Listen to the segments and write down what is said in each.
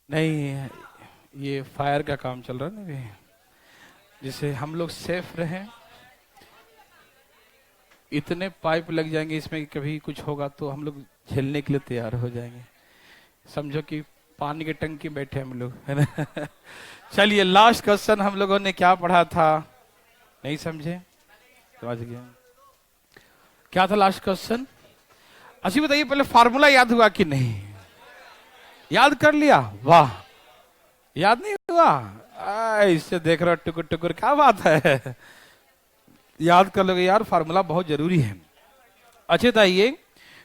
नहीं, ये फायर का काम चल रहा है ना अभी, जिससे हम लोग सेफ रहें। इतने पाइप लग जाएंगे इसमें कि कभी कुछ होगा तो हम लोग झेलने के लिए तैयार हो जाएंगे। समझो कि पानी के टंकी में बैठे हम लोग, है ना। चलिए, लास्ट क्वेश्चन हम लोगों ने क्या पढ़ा था? नहीं समझे? समझ गए? क्या था लास्ट क्वेश्चन? अच्छा बताइए, पहले फार्मूला याद हुआ कि नहीं? याद कर लिया? वाह। याद नहीं हुआ? इससे देख रहा टुकुर टुकुर, क्या बात है। याद कर लोगे यार, फार्मूला बहुत जरूरी है। अच्छा बताइए,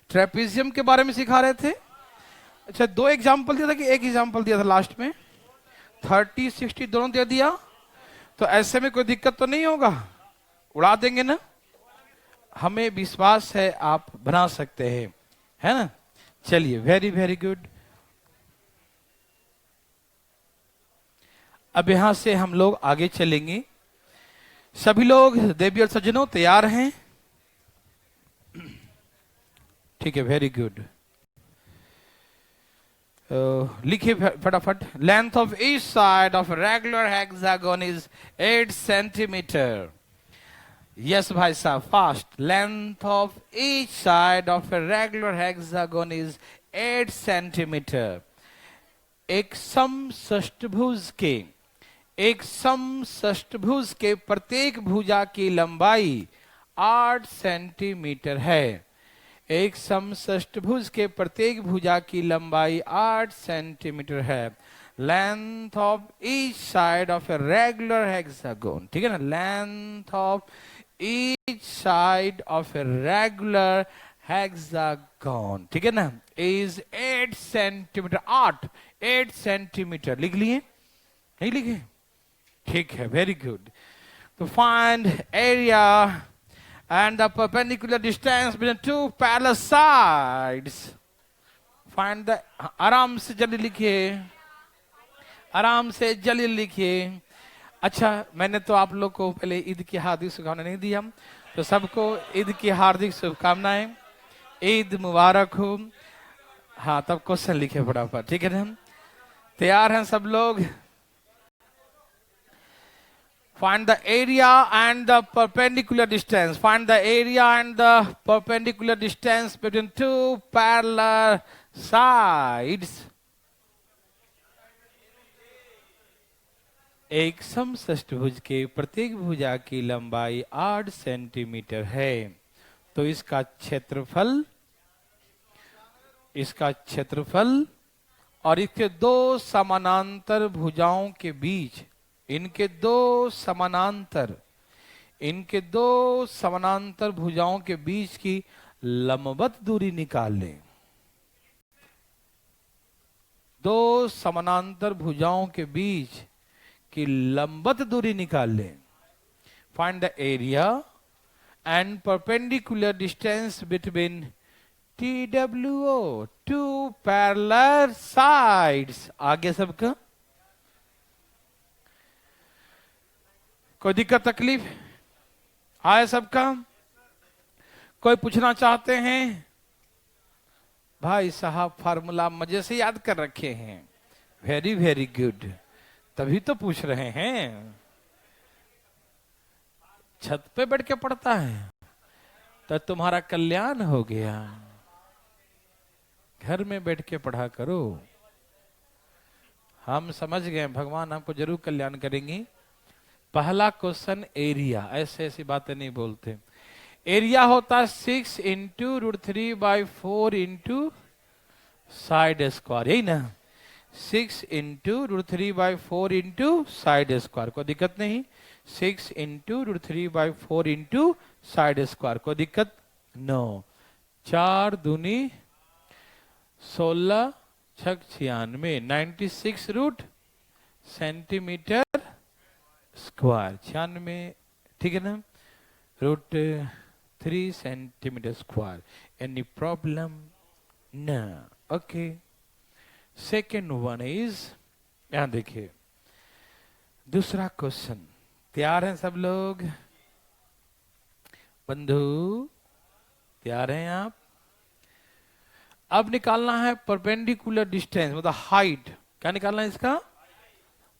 ट्रेपेजियम के बारे में सिखा रहे थे। अच्छा, दो एग्जाम्पल दिया था कि एक एग्जाम्पल दिया था लास्ट में? 30 60 दोनों दे दिया, तो ऐसे में कोई दिक्कत तो नहीं होगा? उड़ा देंगे ना? हमें विश्वास है आप बना सकते हैं, है ना। चलिए, वेरी वेरी गुड। अब यहां से हम लोग आगे चलेंगे। सभी लोग देवी और सज्जनों तैयार हैं? ठीक है, वेरी गुड। लिखिए फटाफट। Length of each side of regular hexagon is 8 centimetre. Yes भाई साहब, fast. Length of each side of a regular hexagon is 8 centimetre. एक समषष्टभुज के प्रत्येक भुजा की लंबाई 8 सेंटीमीटर है। एक समषष्टभुज के प्रत्येक भुजा की लंबाई 8 सेंटीमीटर है। Length of each side of a regular hexagon, ठीक है ना। Length of each side of a regular hexagon, ठीक है ना, इज 8 सेंटीमीटर। 8 सेंटीमीटर लिख लिए? नहीं लिखे? ठीक है, वेरी गुड। तो find area and the perpendicular distance between two parallel sides. Find the, आराम से जल्दी लिखिए, आराम से जल्दी लिखिए। अच्छा, मैंने तो आप लोग को पहले ईद की हार्दिक शुभकामनाएं नहीं दी हम, तो सबको ईद की हार्दिक शुभकामनाएं। ईद मुबारक हो। हाँ, तब क्वेश्चन लिखे फटाफट, ठीक है ना। तैयार हैं सब लोग? Find the area and the perpendicular distance. Find the area and the perpendicular distance between two parallel sides. एक समषष्टभुज के प्रत्येक भुजा की लंबाई 8 सेंटीमीटर है। तो इसका क्षेत्रफल और इसके दो समानांतर भुजाओं के बीच, इनके दो समानांतर भुजाओं के बीच की लंबवत दूरी निकाल लें। दो समानांतर भुजाओं के बीच की लंबवत दूरी निकाल लें। Find the area and perpendicular distance between TWO, two parallel sides. आगे सबका कोई दिक्कत तकलीफ आए सबका? कोई पूछना चाहते हैं? भाई साहब फार्मूला मजे से याद कर रखे हैं। वेरी वेरी गुड, तभी तो पूछ रहे हैं। छत पे बैठ के पढ़ता है तो तुम्हारा कल्याण हो गया। घर में बैठ के पढ़ा करो। हम समझ गए, भगवान हमको जरूर कल्याण करेंगे। पहला क्वेश्चन एरिया, ऐसे ऐसी बातें नहीं बोलते। एरिया होता 6 इंटू √3/4 इंटू साइड स्क्वायर, यही ना। 6 इंटू √3/4 इंटू साइड स्क्वायर, कोई दिक्कत नहीं। 6 इंटू √3/4 इंटू साइड स्क्वायर, कोई दिक्कत? नो। 4 दूनी 16, 6 96, 96 रूट सेंटीमीटर स्क्वायर, 96, ठीक है ना। √3 सेंटीमीटर स्क्वायर। Any problem? ना। ओके। सेकेंड वन इज, यहां देखिए दूसरा क्वेश्चन। तैयार हैं सब लोग? बंधु तैयार हैं आप? अब निकालना है परपेंडिकुलर डिस्टेंस, मतलब हाइट। क्या निकालना है इसका?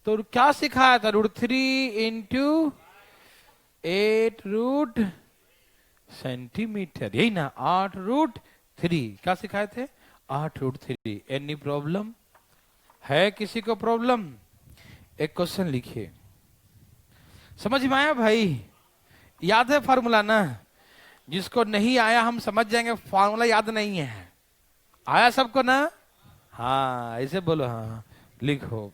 तो क्या सिखाया था? √3 इंटू 8 सेंटीमीटर, यही ना, 8 √3। क्या सिखाए थे? 8 √3। एनी प्रॉब्लम है? किसी को प्रॉब्लम? एक क्वेश्चन लिखिए। समझ में आया भाई? याद है फार्मूला ना? जिसको नहीं आया हम समझ जाएंगे, फार्मूला याद नहीं है। आया सबको ना? हाँ ऐसे बोलो, हाँ लिखो।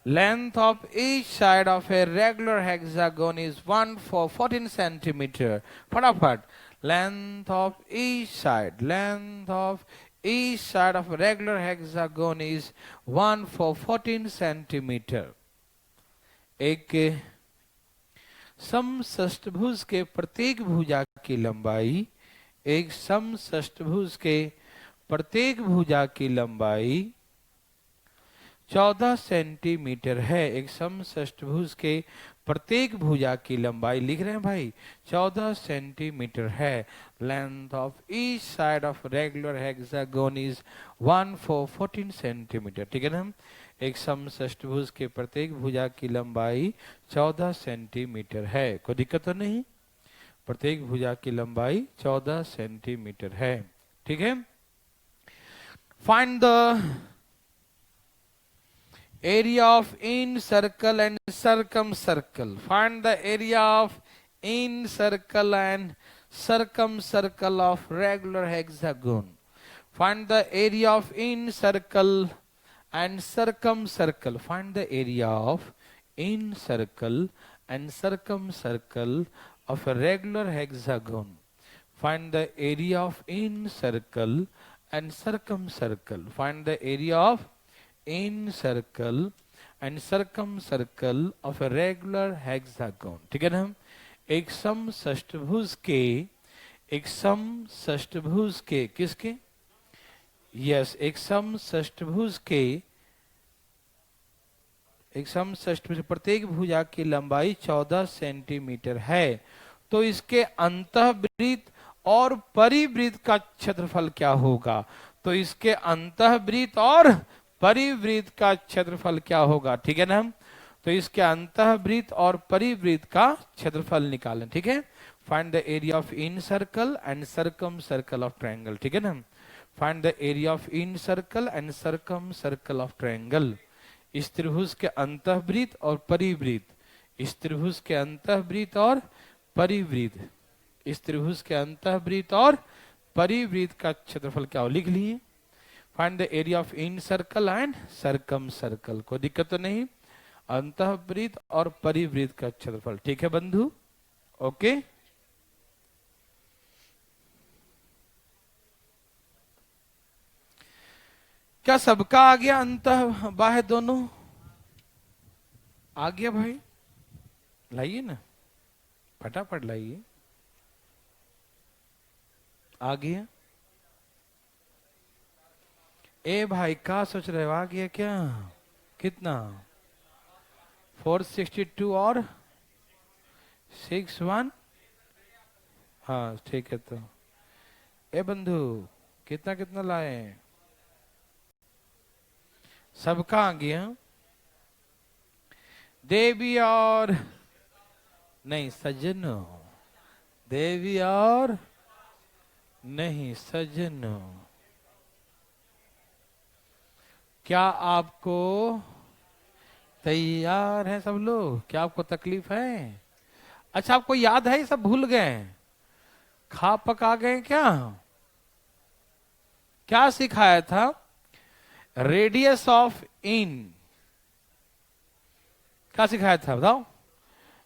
Length of each side of a regular hexagon is 14 centimeter. फटाफट। Length of each side of a regular hexagon is 14 centimeter. एक समषष्ठभुज के प्रत्येक भुजा की लंबाई, एक समषष्ठभुज के प्रत्येक भुजा की लंबाई 14 सेंटीमीटर है। एक समषष्ठभुज के प्रत्येक भुजा की लंबाई, लिख रहे हैं भाई, 14 सेंटीमीटर है। Length of each side of regular hexagon is 14 centimetre. ठीक है ना? एक समषष्ठभुज के प्रत्येक भुजा की लंबाई 14 सेंटीमीटर है। कोई दिक्कत तो नहीं? प्रत्येक भुजा की लंबाई 14 सेंटीमीटर है। ठीक है? Find the area of incircle and circumcircle. Find the area of incircle and circumcircle of regular hexagon. Find the area of incircle and circumcircle. Find the area of incircle and circumcircle of a regular hexagon. Find the area of incircle and circumcircle. Find the area of incircle and circumcircle of a regular hexagon. ठीक है ना? एक समषष्ठभुज के किसके? Yes, एक समषष्ठभुज प्रत्येक भुजा की लंबाई 14 सेंटीमीटर है। तो इसके अंतःवृत्त और परिवृत्त का क्षेत्रफल क्या होगा? तो इसके अंतःवृत्त और परिवृत्त का क्षेत्रफल क्या होगा? ठीक है ना? तो इसके अंतःवृत्त और परिवृत्त का क्षेत्रफल निकालें। ठीक है? Find the area of in circle and circum circle of triangle. ठीक है ना? Find the area of in circle and circum circle of triangle. इस त्रिभुज के अंतःवृत्त और परिवृत्त, इस त्रिभुज के अंतःवृत्त और परिवृत्त, इस त्रिभुज के अंतःवृत्त और परिवृत्त का क्षेत्रफल क्या हो? लिख लिए। Find the area of in circle and circum circle. कोई दिक्कत तो नहीं? अंतःवृत्त और परिवृत्त का क्षेत्रफल। ठीक है बंधु? ओके। क्या सबका आ गया? अंतः बाह्य दोनों आ गया भाई? लाइए ना, फटाफट लाइए। आ गया? ए भाई क्या सोच रहे हो? आ गया क्या? कितना? 462 और 61? हाँ ठीक है। तो ए बंधु कितना कितना लाए? सबका आ गया? देवी और नहीं सज्जनों, देवी और नहीं सज्जनों, क्या आपको तैयार है सब लोग? क्या आपको तकलीफ है? अच्छा आपको याद है? सब भूल गए? खा पका गए क्या? क्या सिखाया था? रेडियस ऑफ इन क्या सिखाया था बताओ?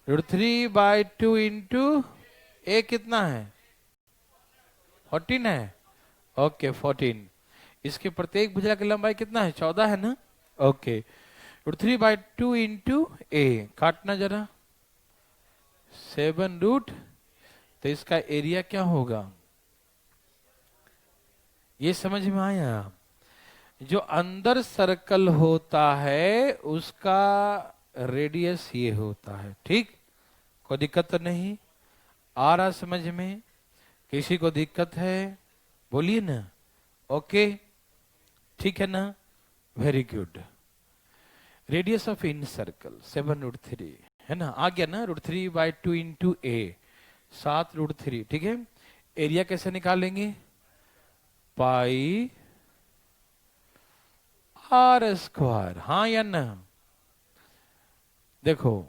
√3/2 इंटू ए कितना है? 14 है। ओके 14। इसके प्रत्येक भुजा की लंबाई कितना है? 14 है ना? ओके। √3/2 इंटू ए, काटना जरा, 7 तो इसका एरिया क्या होगा? ये समझ में आया? जो अंदर सर्कल होता है उसका रेडियस ये होता है। ठीक? कोई दिक्कत तो नहीं? आ रहा समझ में? किसी को दिक्कत है? बोलिए ना। ओके ठीक है ना? Very good. Radius of in circle 7√3 है ना, आ गया ना, √3/2 इंटू ए, 7√3, ठीक है। एरिया कैसे निकालेंगे, पाई आर स्क्वायर, हाँ या ना। देखो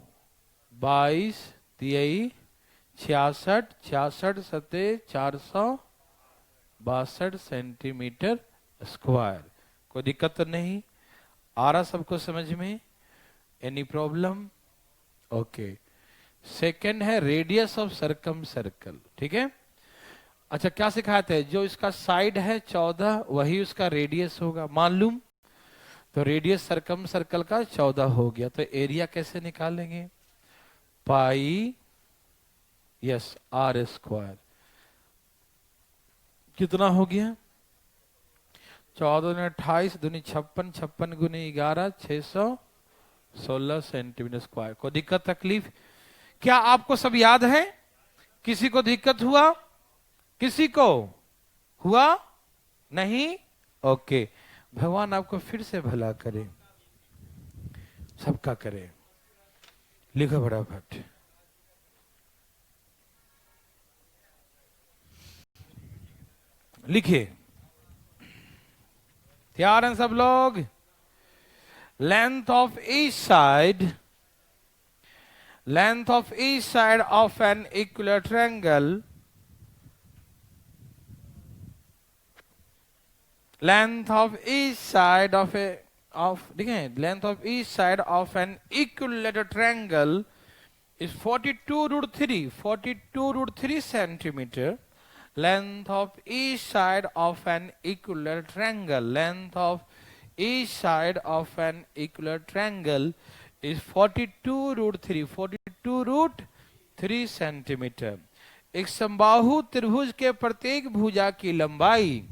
22 तिहाई 66, 66 सते 462 सेंटीमीटर स्क्वायर। कोई दिक्कत तो नहीं, आ रहा सबको समझ में, एनी प्रॉब्लम? ओके। सेकंड है रेडियस ऑफ सरकम सर्कल, ठीक है। अच्छा क्या सिखाते हैं, जो इसका साइड है 14 वही उसका रेडियस होगा, मालूम। तो रेडियस सरकम सर्कल का 14 हो गया, तो एरिया कैसे निकालेंगे, पाई यस आर स्क्वायर। कितना हो गया, 14 ने 28 दूनी 56, 56 गुनी 11, 616 सेंटीमीटर स्क्वायर। को दिक्कत तकलीफ? क्या आपको सब याद है? किसी को दिक्कत हुआ, किसी को हुआ नहीं? ओके, भगवान आपको फिर से भला करे, सबका करे। लिखो फटाफट, लिखिए, तैयार हैं सब लोग? Length of each side, length of each side of an equilateral triangle, length of each side of length of each side of an equilateral triangle is 42√3 centimeter. Length of each side of an equilateral triangle, length of each side of an equilateral triangle is 42√3 centimetre. एक समबाहु त्रिभुज के प्रत्येक भुजा की लंबाई,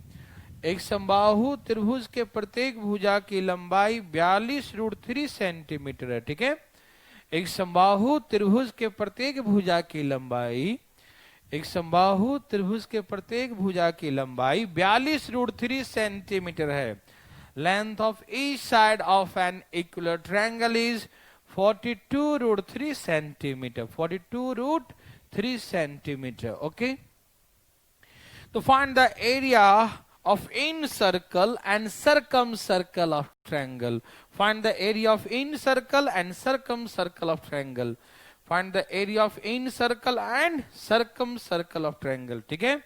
एक समबाहु त्रिभुज के प्रत्येक भुजा की लंबाई 42√3 सेंटीमीटर है, ठीक है। एक समबाहु त्रिभुज के प्रत्येक भुजा की लंबाई, एक समबाहु त्रिभुज के प्रत्येक भुजा की लंबाई 42√3 सेंटीमीटर है। Length of each side of an equilateral triangle is 42√3 centimetre, 42√3 centimetre, okay. तो find the area of incircle and circumcircle of triangle. Find the area of incircle and circumcircle of triangle. Find the area of incircle and circumcircle of triangle. ठीक है।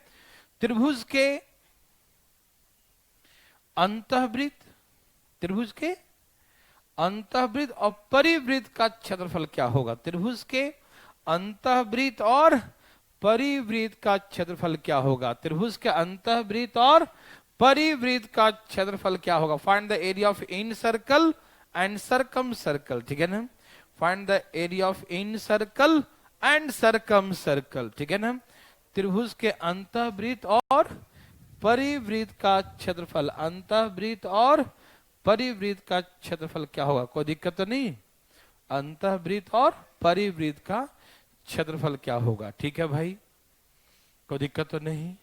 त्रिभुज के अंतःवृत्त, त्रिभुज के अंतःवृत्त और परिवृत्त का क्षेत्रफल क्या होगा, त्रिभुज के अंतःवृत्त और परिवृत्त का क्षेत्रफल क्या होगा, त्रिभुज के अंतःवृत्त और परिवृत्त का क्षेत्रफल क्या होगा। Find the area of in circle and circumcircle, ठीक है ना। Find the area of in circle and circumcircle, ठीक है ना। त्रिभुज के अंतःवृत्त और परिवृत्त का क्षेत्रफल, अंतःवृत्त और परिवृत्त का क्षेत्रफल क्या होगा, कोई दिक्कत तो नहीं। अंतःवृत्त और परिवृत्त का क्षेत्रफल क्या होगा, ठीक है भाई, कोई दिक्कत तो नहीं।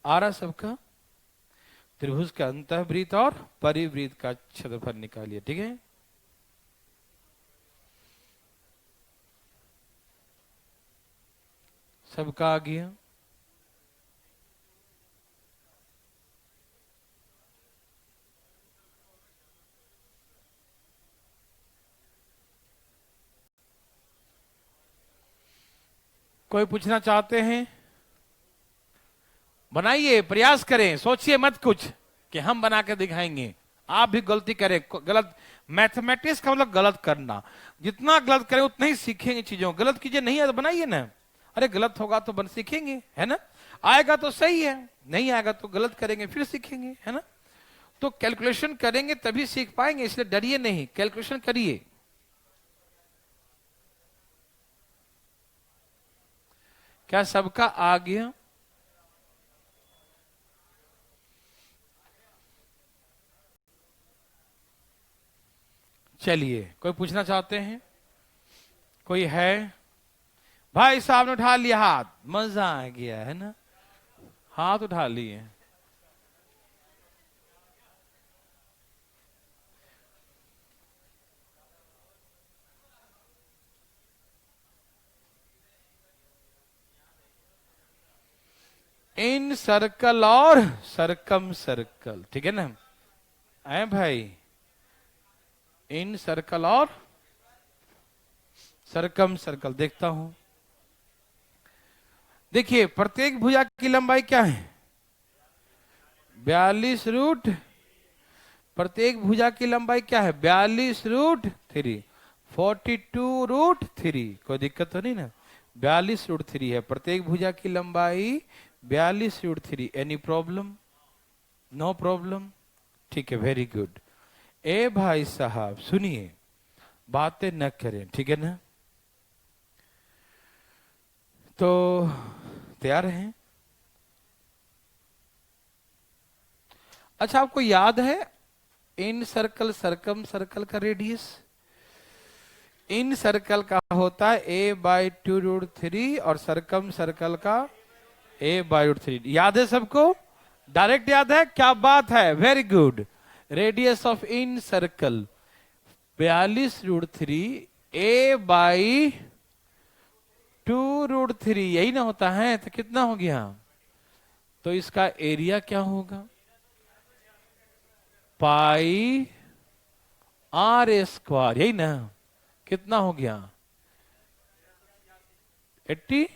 आ रहा सबका? त्रिभुज का अंतःवृत्त और परिवृत्त का क्षेत्रफल निकालिए, ठीक है। सबका आ गया? कोई पूछना चाहते हैं? बनाइए, प्रयास करें, सोचिए मत कुछ कि हम बना के दिखाएंगे। आप भी गलती करें, गलत मैथमेटिक्स का मतलब गलत करना, जितना गलत करें उतना ही सीखेंगे चीजों। गलत कीजिए, नहीं है तो बनाइए ना। अरे गलत होगा तो बन सीखेंगे, है ना। आएगा तो सही है, नहीं आएगा तो गलत करेंगे फिर सीखेंगे, है ना। तो कैलकुलेशन करेंगे तभी सीख पाएंगे, इसलिए डरिए नहीं, कैलकुलेशन करिए। क्या सबका आ गया? चलिए, कोई पूछना चाहते हैं? कोई है? भाई साहब ने उठा लिया हाथ, मजा आ गया, है ना। हाथ उठा लिए, इन सर्कल और सरकम सर्कल, ठीक है ना? है भाई, इन सर्कल और सरकम सर्कल। देखता हूं, देखिए प्रत्येक भुजा की लंबाई क्या है? 42 √ प्रत्येक भुजा की लंबाई क्या है? 42 √3, 42 √3। कोई दिक्कत तो नहीं ना? 42 √3 है प्रत्येक भुजा की लंबाई, 42 √3। Any problem? नो प्रॉब्लम, ठीक है, वेरी गुड। ए भाई साहब सुनिए, बातें न करें, ठीक है ना? तो तैयार हैं? अच्छा, आपको याद है इन सर्कल सरकम सर्कल का रेडियस? इन सर्कल का होता है a/2 √3 और सरकम सर्कल का a/√3। याद है सबको? डायरेक्ट याद है? क्या बात है, very good. Radius of in circle 42 √3, a/2 √3, यही ना होता है? तो कितना हो गया? तो इसका एरिया क्या होगा? पाई r², यही ना? कितना हो गया? 80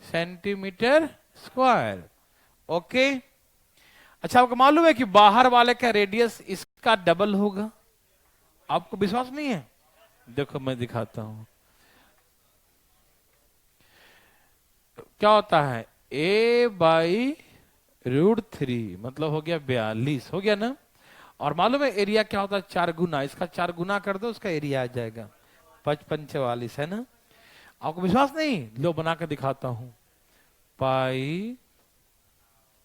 सेंटीमीटर स्क्वायर। ओके। अच्छा, आपको मालूम है कि बाहर वाले का रेडियस इसका डबल होगा? आपको विश्वास नहीं है? देखो मैं दिखाता हूं। क्या होता है? a/√3 मतलब हो गया 42, हो गया ना? और मालूम है एरिया क्या होता है? 4 गुना, इसका 4 गुना कर दो, उसका एरिया आ जाएगा 55 44, है ना? आपको विश्वास नहीं? लो बना कर दिखाता हूं। पाई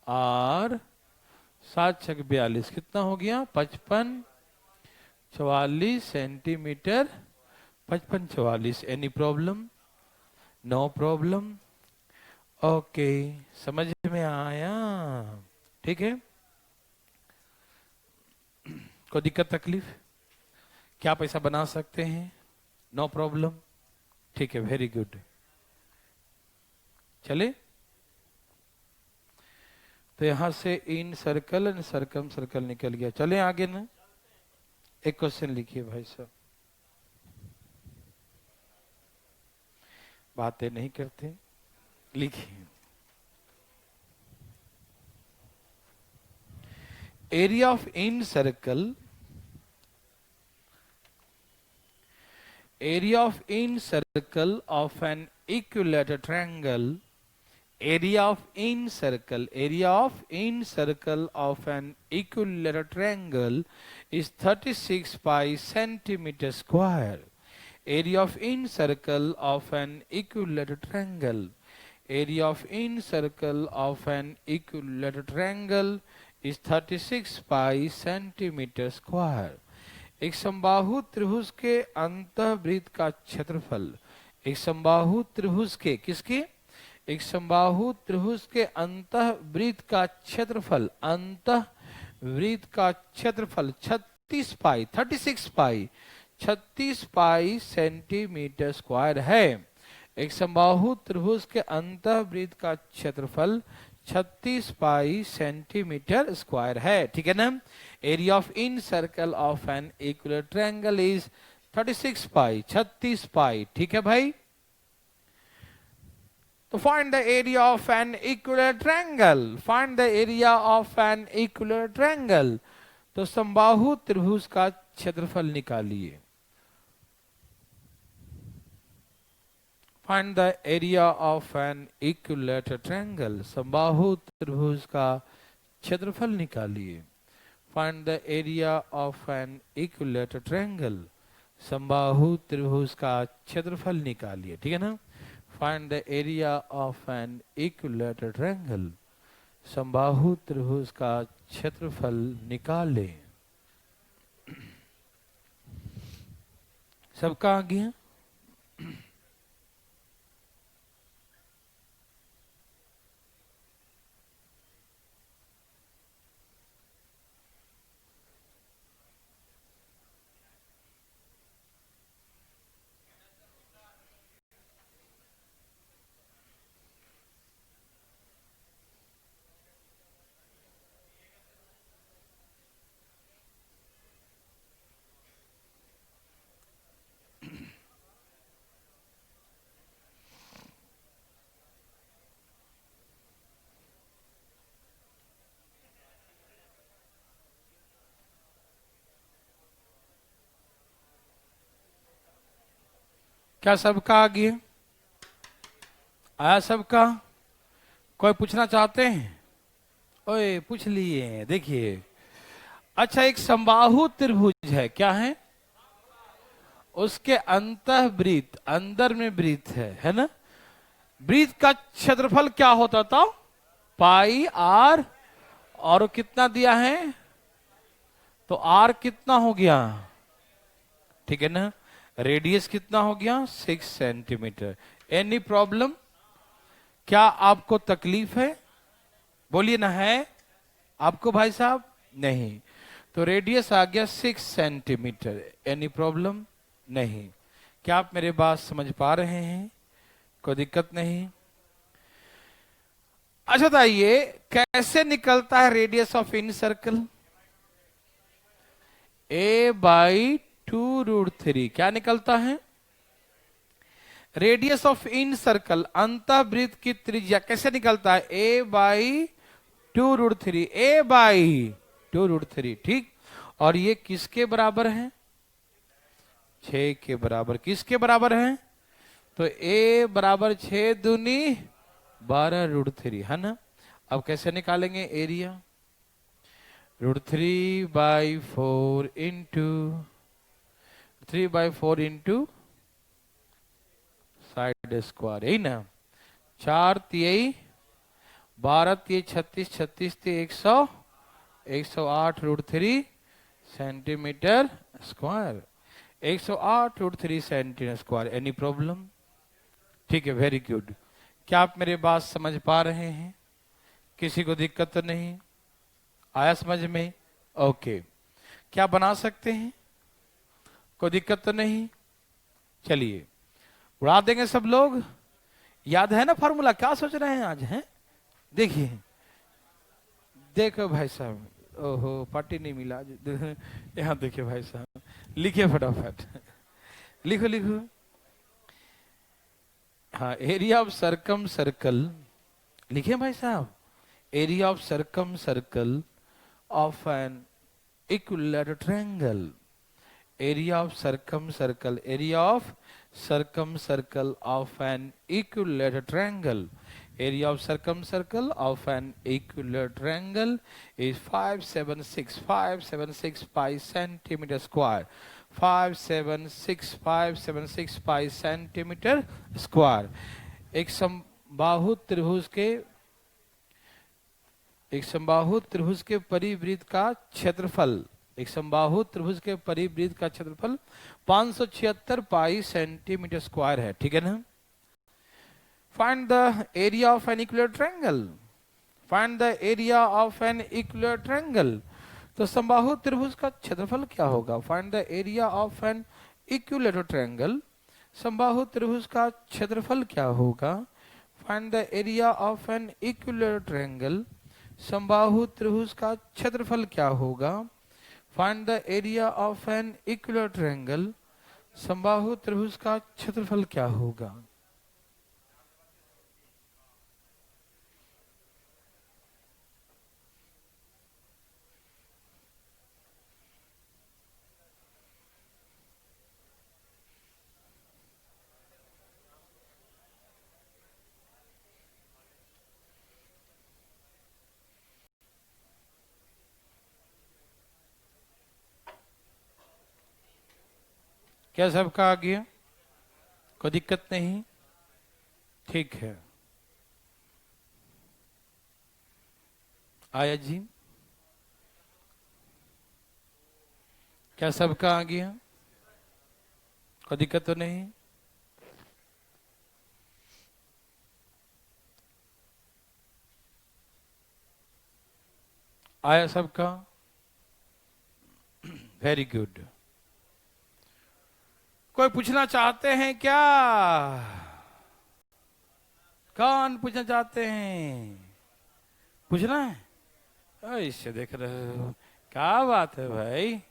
r 7×6 = 42, कितना हो गया? 55 44 centimetre, 55 44। Any problem? No problem. Okay, समझ में आया? ठीक है, कोई दिक्कत तकलीफ? क्या पैसा बना सकते हैं? नो प्रॉब्लम, ठीक है, वेरी गुड। चले, तो यहां से इन सर्कल एंड सरकम सर्कल निकल गया। चले आगे ना, एक क्वेश्चन लिखिए भाई साहब, बातें नहीं करते, लिखिए। Area of in circle, area of in circle of an equilateral triangle, area of in circle, area of in circle of an equilateral triangle is 36 pi centimeter square. Area of in circle of an equilateral triangle, area of in circle of an equilateral triangle is 36 pi centimeter square. एक समबाहु त्रिभुज के अंतःवृत्त का क्षेत्रफल, एक समबाहु त्रिभुज के, किसके? एक समबाहु त्रिभुज के अंतःवृत्त का क्षेत्रफल, अंतःवृत्त का क्षेत्रफल 36 पाई सेंटीमीटर स्क्वायर है। एक समबाहु त्रिभुज के अंतःवृत्त का क्षेत्रफल 36 पाई सेंटीमीटर स्क्वायर है, ठीक है ना? Area of in circle of an equilateral triangle is 36 pi, 36 pi, ठीक है भाई? तो find the area of an equilateral triangle, find the area of an equilateral triangle. तो समबाहु त्रिभुज का क्षेत्रफल निकालिए। Find the area of an equilateral triangle, समबाहु त्रिभुज का क्षेत्रफल निकालिए। Find the area of an equilateral triangle, समबाहु त्रिभुज का क्षेत्रफल निकालिए, ठीक है ना? Find the area of an equilateral triangle, समबाहु त्रिभुज का क्षेत्रफल निकालें। सबका आ गया? क्या सबका आ गया? आया सबका? कोई पूछना चाहते हैं? ओए पूछ लिए, देखिए। अच्छा, एक समबाहु त्रिभुज है, क्या है? उसके अंतः वृत्त, अंदर में वृत्त है ना? वृत्त का क्षेत्रफल क्या होता था? पाई आर। और कितना दिया है? तो आर कितना हो गया? ठीक है ना? रेडियस कितना हो गया? 6 सेंटीमीटर। Any problem? क्या आपको तकलीफ है? बोलिए ना, है आपको भाई साहब? नहीं। तो रेडियस आ गया 6 सेंटीमीटर। Any problem? नहीं। क्या आप मेरे बात समझ पा रहे हैं? कोई दिक्कत नहीं? अच्छा बताइए, कैसे निकलता है radius of in circle? a/2√3। क्या निकलता है? रेडियस ऑफ इन सर्कल, अंतःवृत्त की त्रिज्या कैसे निकलता है? a/2√3। a/2√3, ठीक। और ये किसके बराबर है? 6 के बराबर। किसके बराबर है? तो a बराबर 6 दूनी 12√3, है ना? अब कैसे निकालेंगे area? √3/4 into 3/4 into side square, यही ना? 4 तिहाई 12 तिहाई 36, 36 तिहाई 100, 108√3 centimetre square. 108√3 centimetre square. Any problem? ठीक है, वेरी गुड। क्या आप मेरे बात समझ पा रहे हैं? किसी को दिक्कत तो नहीं? आया समझ में? ओके। क्या बना सकते हैं? कोई दिक्कत तो नहीं? चलिए उड़ा देंगे सब लोग। याद है ना फॉर्मूला? क्या सोच रहे हैं आज? हैं, देखिए, देखो भाई साहब। ओहो, पार्टी नहीं मिला आज। यहाँ देखिए भाई साहब, लिखिए फटाफट। लिखो लिखो। हाँ, एरिया ऑफ सरकम सर्कल लिखिए भाई साहब। Area of circumcircle of an equilateral triangle. Area of circumcircle, area of circumcircle of an equilateral triangle. Area of circumcircle of an equilateral triangle is 576 pi centimeter square. 576 pi centimeter square. एक समबाहु त्रिभुज के परिवृत्त का क्षेत्रफल, एक समबाहु त्रिभुज के परिवृत्त का क्षेत्रफल 576 पाई सेंटीमीटर स्क्वायर है, ठीक है ना? Find the area of an equilateral triangle. Find the area of an equilateral triangle. तो समबाहु त्रिभुज का क्षेत्रफल क्या होगा? Find the area of an equilateral triangle. समबाहु त्रिभुज का क्षेत्रफल क्या होगा? Find the area of an equilateral triangle. समबाहु त्रिभुज का क्षेत्रफल क्या होगा? Find the area of an equilateral triangle. समबाहु त्रिभुज का क्षेत्रफल क्या होगा? क्या सबका आ गया? कोई दिक्कत नहीं? ठीक है। आया जी? क्या सबका आ गया? कोई दिक्कत तो नहीं? आया सबका? Very good. कोई पूछना चाहते हैं क्या? कौन पूछना चाहते हैं? पूछना है? इससे देख रहे हो, क्या बात है भाई?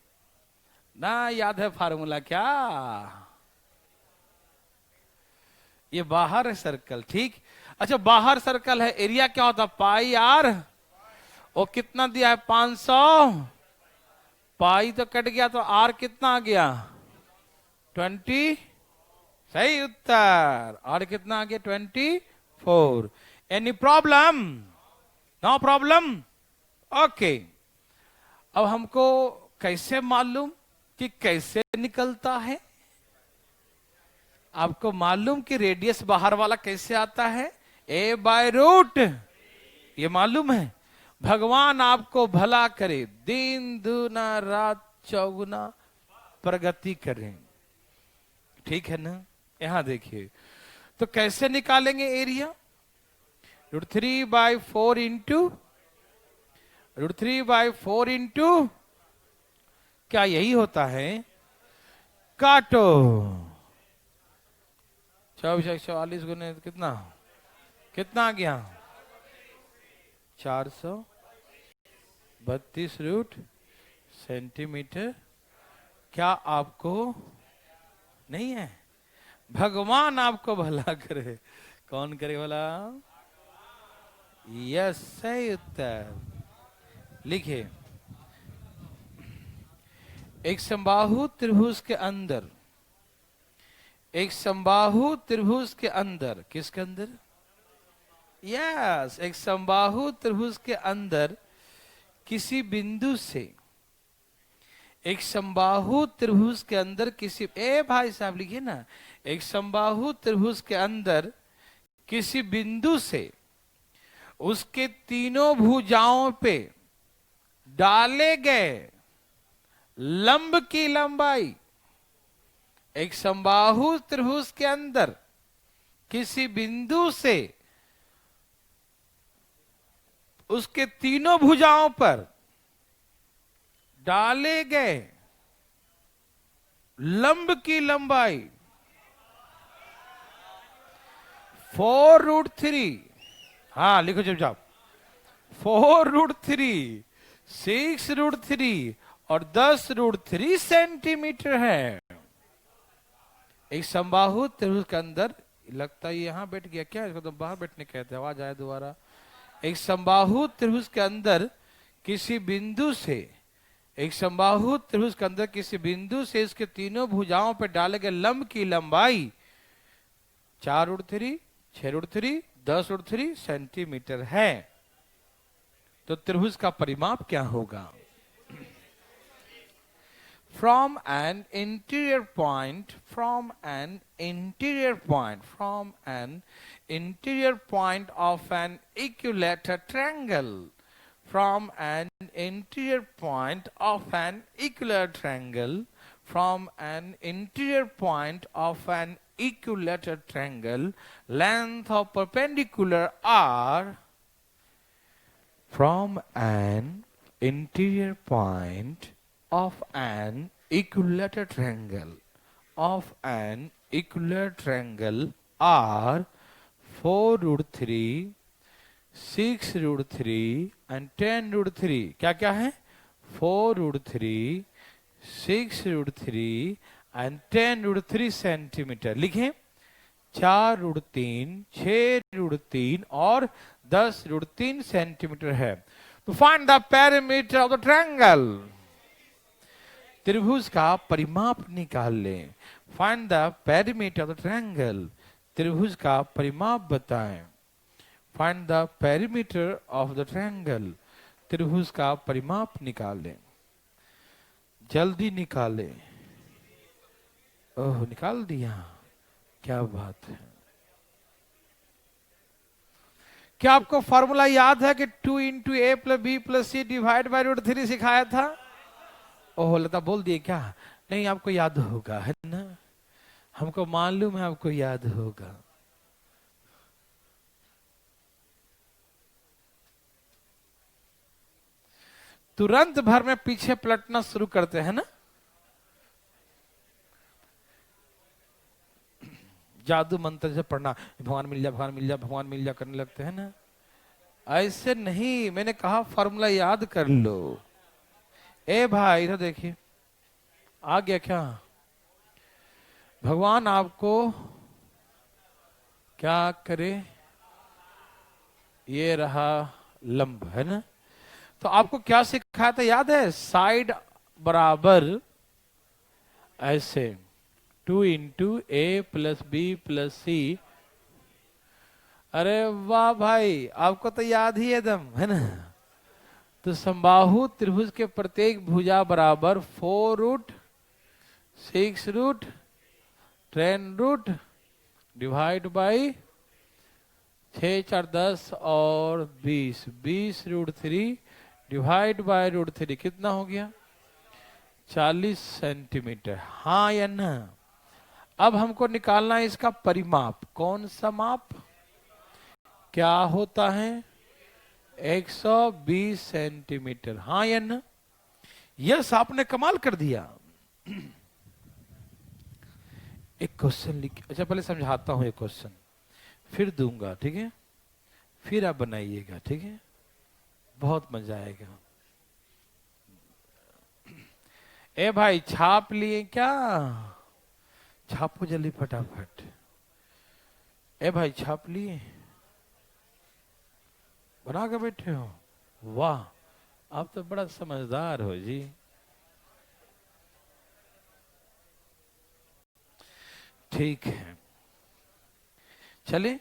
ना याद है फार्मूला क्या? ये बाहर है सर्कल, ठीक। अच्छा, बाहर सर्कल है, एरिया क्या होता? पाई आर। और कितना दिया है? 500। पाई तो कट गया, तो आर कितना आ गया? 20 सही उत्तर। और कितना आ गया? 24। Any problem? No problem. Okay, अब हमको कैसे मालूम कि कैसे निकलता है? आपको मालूम कि रेडियस बाहर वाला कैसे आता है? ए बाय रूट, ये मालूम है। भगवान आपको भला करे, दिन दूना रात चौगुना प्रगति करें, ठीक है ना? यहां देखिए, तो कैसे निकालेंगे एरिया? √3/4 इंटू √3/4 इंटू क्या यही होता है? काटो। 24 गुने कितना कितना आ गया? 432 रूट सेंटीमीटर। क्या आपको नहीं है? भगवान आपको भला करे। कौन करे भला? यस, सही उत्तर। लिखिए, एक समबाहु त्रिभुज के अंदर, एक समबाहु त्रिभुज के अंदर, किसके अंदर? यस, एक समबाहु त्रिभुज के अंदर किसी बिंदु से, एक समबाहु त्रिभुज के अंदर किसी, ए भाई साहब लिखिए ना, एक समबाहु त्रिभुज के अंदर किसी बिंदु से उसके तीनों भुजाओं पे डाले गए लंब की लंबाई, एक समबाहु त्रिभुज के अंदर किसी बिंदु से उसके तीनों भुजाओं पर डाले गए लंब की लंबाई 4√3, हाँ लिखो चुपचाप, 4√3, 6√3 और 10√3 सेंटीमीटर है। एक समबाहु त्रिभुज के अंदर, लगता है यहां बैठ गया क्या? इसको तो बाहर बैठने कहते हैं, आवाज आए दोबारा। एक समबाहु त्रिभुज के अंदर किसी बिंदु से, एक समबाहु त्रिभुज के अंदर किसी बिंदु से इसके तीनों भुजाओं पर डाले गए लंब की लंबाई 4√3, 6√3, 10√3 सेंटीमीटर है। तो त्रिभुज का परिमाप क्या होगा? From an interior point, from an interior point of an equilateral triangle, from an interior point of an equilateral triangle, from an interior point of an equilateral triangle, length of perpendicular are, from an interior point of an equilateral triangle, of an equilateral triangle are 4√3, 6√3 and 10√3. क्या क्या है? 4√3, 6√3 and 10√3 centimetre. लिखें, 4√3, 6√3 और 10√3 centimetre है। तो find the perimeter of the triangle, त्रिभुज का परिमाप निकाल लें। Find the perimeter of the triangle, त्रिभुज का परिमाप बताएं। Find the perimeter of the triangle, त्रिभुज का परिमाप निकालें। जल्दी निकालें। ओह, निकाल दिया, क्या बात है। क्या आपको फॉर्मूला याद है कि 2 × a + b + c divide by √3 सिखाया था? ओह, लता बोल दिए क्या? नहीं, आपको याद होगा, है ना? हमको मालूम है आपको याद होगा। तुरंत भर में पीछे पलटना शुरू करते हैं ना? जादू मंत्र से पढ़ना, भगवान मिल जा, भगवान मिल जा, भगवान मिल जा करने लगते हैं ना? ऐसे नहीं, मैंने कहा फॉर्मूला याद कर लो। ए भाई इधर देखिए, आ गया क्या? भगवान आपको क्या करे? ये रहा लंब, है ना? तो आपको क्या सिखाया था याद है? साइड बराबर ऐसे 2 इंटू ए प्लस बी प्लस सी। अरे वाह भाई, आपको तो याद ही एकदम है ना। तो समबाहु त्रिभुज के प्रत्येक भुजा बराबर 4 root 6 root 10 root divide by 6 4 10 और 20 20 रूट 3 डिवाइड बाय रूट 3 कितना हो गया 40 सेंटीमीटर। हाँ या ना। अब हमको निकालना है इसका परिमाप। कौन सा माप? क्या होता है 120 सेंटीमीटर। हाँ या ना। यस, आपने कमाल कर दिया। एक क्वेश्चन लिख, अच्छा पहले समझाता हूं एक क्वेश्चन, फिर दूंगा, ठीक है? फिर आप बनाइएगा, ठीक है? बहुत मजा आएगा। ए भाई, छाप लिए क्या? छापो जल्दी फटाफट। ए भाई, छाप लिए? बना के बैठे हो? वाह, आप तो बड़ा समझदार हो जी। ठीक है, चले।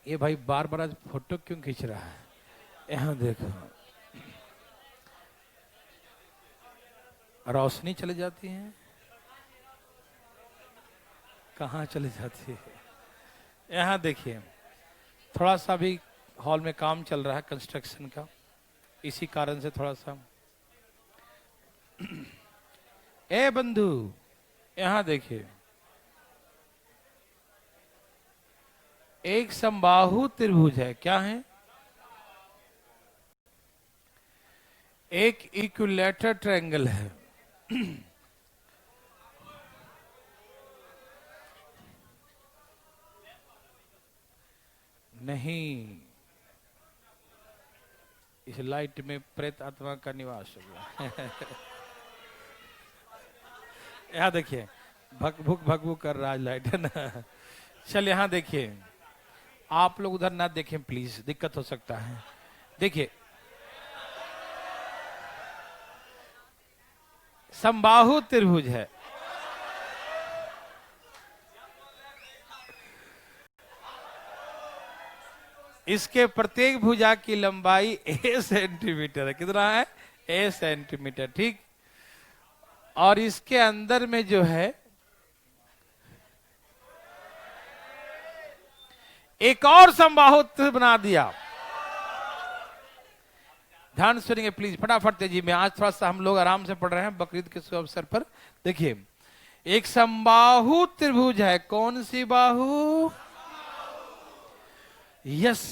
ये भाई बार बार आज फोटो क्यों खींच रहा है? यहाँ देखो, रोशनी चली जाती है। कहाँ चली जाती है? यहाँ देखिए, थोड़ा सा भी हॉल में काम चल रहा है कंस्ट्रक्शन का, इसी कारण से थोड़ा सा। ए बंधु, यहाँ देखिए, एक समबाहु त्रिभुज है। क्या है? एक इक्विलेटरल ट्रायंगल है। नहीं, इस लाइट में प्रेत आत्मा का निवास होगा। यहाँ देखिए, भक भुक कर रहा है लाइट, है ना। चल यहाँ देखिए, आप लोग उधर ना देखें प्लीज, दिक्कत हो सकता है। देखिए, समबाहु त्रिभुज है। इसके प्रत्येक भुजा की लंबाई a सेंटीमीटर है। कितना है? a सेंटीमीटर, ठीक। और इसके अंदर में जो है एक और समबाहु त्रिभुज बना दिया। ध्यान सुनेंगे प्लीज, फटाफट तेजी में। आज थोड़ा सा हम लोग आराम से पढ़ रहे हैं बकरीद के शुभ अवसर पर। देखिए, एक समबाहु त्रिभुज है। कौन सी बाहु? यस।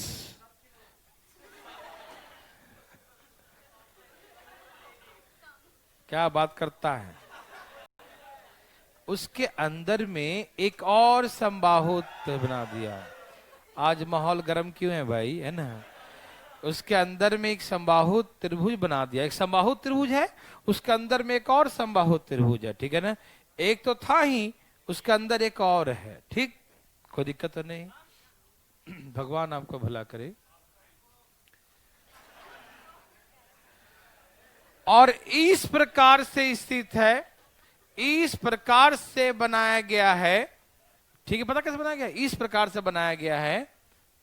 क्या बात करता है। उसके अंदर में एक और समबाहु बना दिया। आज माहौल गर्म क्यों है भाई, है ना। उसके अंदर में एक समबाहु त्रिभुज बना दिया। एक समबाहु त्रिभुज है, उसके अंदर में एक और समबाहु त्रिभुज है, ठीक है ना। एक तो था ही, उसके अंदर एक और है, ठीक। कोई दिक्कत तो नहीं। भगवान आपको भला करे। और इस प्रकार से स्थित है, इस प्रकार से बनाया गया है, ठीक है। पता कैसे बनाया गया? इस प्रकार से बनाया गया है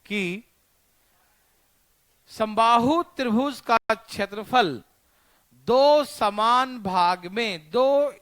कि समबाहु त्रिभुज का क्षेत्रफल दो समान भाग में, दो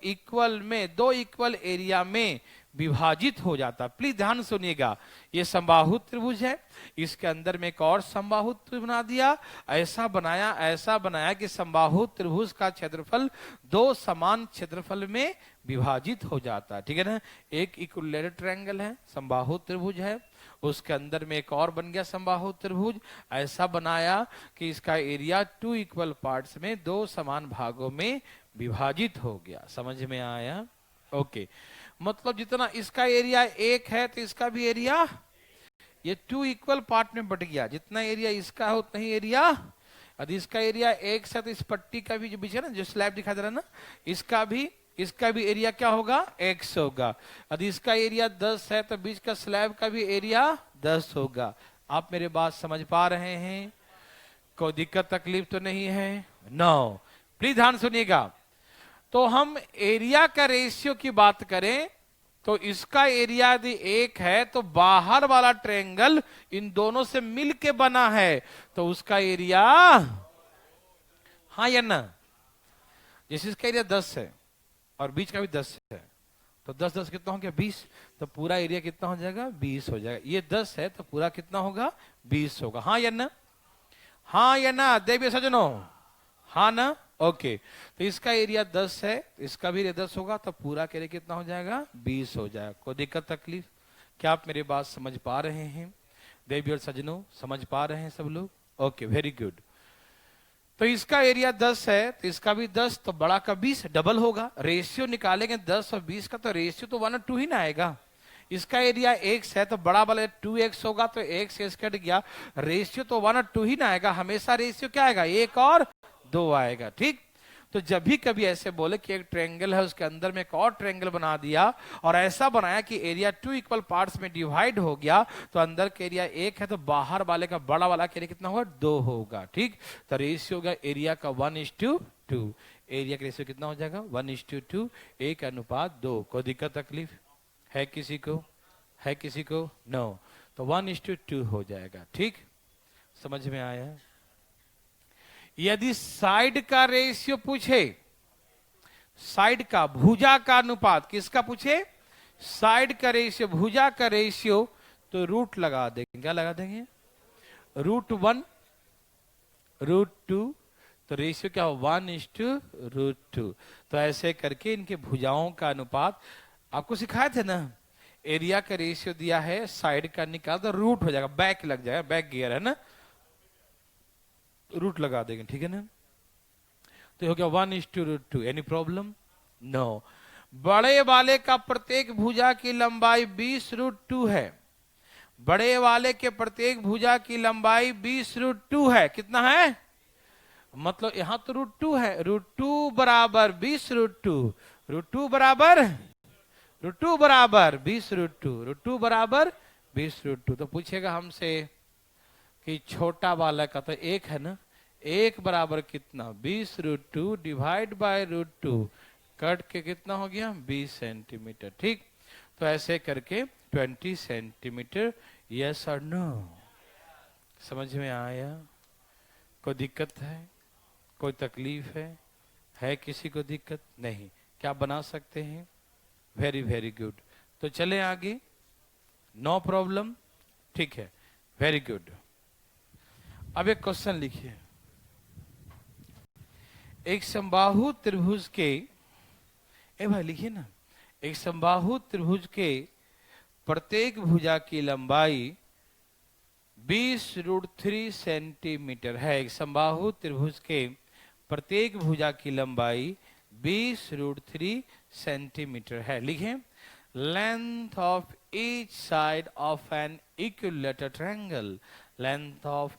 इक्वल एरिया में विभाजित हो जाता। प्लीज ध्यान सुनिएगा, ये समबाहु त्रिभुज है, इसके अंदर में एक और समबाहु त्रिभुज बना दिया। ऐसा बनाया कि समबाहु त्रिभुज का क्षेत्रफल दो समान क्षेत्रफल में विभाजित हो जाता, ठीक है ना। एक इक्विलेटरल ट्रायंगल है, समबाहु त्रिभुज है, उसके अंदर में एक और बन गया समबाहु त्रिभुज। ऐसा बनाया कि इसका एरिया 2 इक्वल पार्ट्स में, दो समान भागों में विभाजित हो गया। समझ में आया? ओके। मतलब जितना इसका एरिया 1 है तो इसका भी एरिया, ये 2 इक्वल पार्ट में बट गया। जितना एरिया इसका है उतना ही एरिया, यदि इसका एरिया 1 से तो इस पट्टी का भी जो बीच है ना, जो स्लैब दिखा दे रहा है ना, इसका भी एरिया क्या होगा? x होगा। यदि इसका एरिया 10 है तो बीच का स्लैब का भी एरिया 10 होगा। आप मेरे बात समझ पा रहे हैं? कोई दिक्कत तकलीफ तो नहीं है? नो। प्लीज ध्यान सुनिएगा। तो हम एरिया का रेशियो की बात करें तो इसका एरिया यदि 1 है तो बाहर वाला ट्रायंगल इन दोनों से मिलके बना है तो उसका एरिया, हाँ या ना? जैसे इसका एरिया 10 है और बीच का भी 10 है तो 10 10 कितना हो गया 20, तो पूरा एरिया कितना हो जाएगा 20 हो जाएगा। ये 10 है तो पूरा कितना होगा 20 होगा। हाँ या ना? हाँ या ना देवी सजनों? हाँ ना? ओके, तो इसका एरिया 10 है, इसका भी एरिया 10 होगा तो पूरा का एरिया कितना हो जाएगा 20 हो जाएगा। कोई दिक्कत तकलीफ? क्या आप मेरी बात समझ पा रहे हैं देवी और सजनों? समझ पा रहे हैं सब लोग? Okay, very good. तो इसका एरिया 10 है तो इसका भी 10, तो बड़ा का 20 डबल होगा। रेशियो निकालेंगे 10 और 20 का तो रेशियो तो 1:2 ही ना आएगा। इसका एरिया x है तो बड़ा वाला 2x होगा तो x कट गया, रेशियो तो 1:2 ही ना आएगा। हमेशा रेशियो क्या आएगा 1 और 2 आएगा। ठीक, तो जब भी कभी ऐसे बोले कि एक ट्रायंगल है उसके अंदर में एक और ट्रायंगल बना दिया और ऐसा बनाया कि एरिया 2 इक्वल पार्ट्स में डिवाइड हो गया तो अंदर का एरिया 1 है तो बाहर वाले का बड़ा वाला का एरिया कितना होगा 2 होगा। ठीक, तो रेशियो होगा एरिया का 1:2। एरिया का रेशियो कितना हो जाएगा 1:2, 1:2। कोई दिक्कत तकलीफ है किसी को? है किसी को? नो, तो 1:2 हो जाएगा। ठीक, समझ में आया? यदि साइड का रेशियो पूछे, साइड का भुजा का अनुपात, किसका पूछे? साइड का रेशियो, भुजा का रेशियो, तो रूट लगा देंगे। क्या लगा देंगे? √1 √2, तो रेशियो क्या हो 1:√2। तो ऐसे करके इनके भुजाओं का अनुपात आपको सिखाए थे ना। एरिया का रेशियो दिया है, साइड का निकाल तो रूट हो जाएगा, बैक लग जाएगा, बैक गियर है ना, रूट लगा देंगे। ठीक है ना? तो हो गया 1:√2। Any problem? नो। बड़े वाले का प्रत्येक भुजा की लंबाई 20√2 है। बड़े वाले के प्रत्येक भुजा की लंबाई 20√2 है। कितना है? मतलब यहां तो √2 है, √2 बराबर 20√2, √2 बराबर 20√2, √2 बराबर 20√2। तो पूछेगा हमसे कि छोटा वाला का तो 1 है ना, 1 बराबर कितना 20√2 डिवाइड बाय √2, कट के कितना हो गया 20 सेंटीमीटर। ठीक, तो ऐसे करके 20 सेंटीमीटर। यस और नो? समझ में आया? कोई दिक्कत है? कोई तकलीफ है किसी को दिक्कत? नहीं, क्या बना सकते हैं? Very very good. तो चले आगे। No problem? ठीक है, वेरी गुड। अब एक क्वेश्चन लिखिए। एक समबाहु त्रिभुज के, ए भाई लिखिए ना, एक समबाहु त्रिभुज के प्रत्येक भुजा की लंबाई 20√3 सेंटीमीटर है। एक समबाहु त्रिभुज के प्रत्येक भुजा की लंबाई 20√3 सेंटीमीटर है। लिखें, length of each side of an equilateral triangle, length of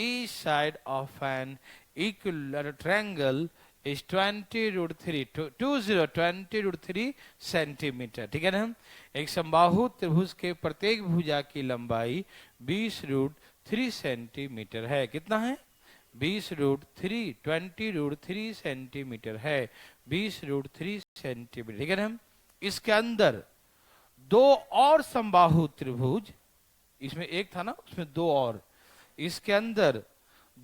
each side of an equilateral triangle is 20√3 centimetre. ठीक है ना? एक समबाहु त्रिभुज के प्रत्येक भुजा की लंबाई 20√3 सेंटीमीटर है। कितना है? 20√3 सेंटीमीटर है, 20√3 सेंटीमीटर। ठीक है ना? इसके अंदर दो और समबाहु त्रिभुज, इसमें एक था ना, उसमें दो और, इसके अंदर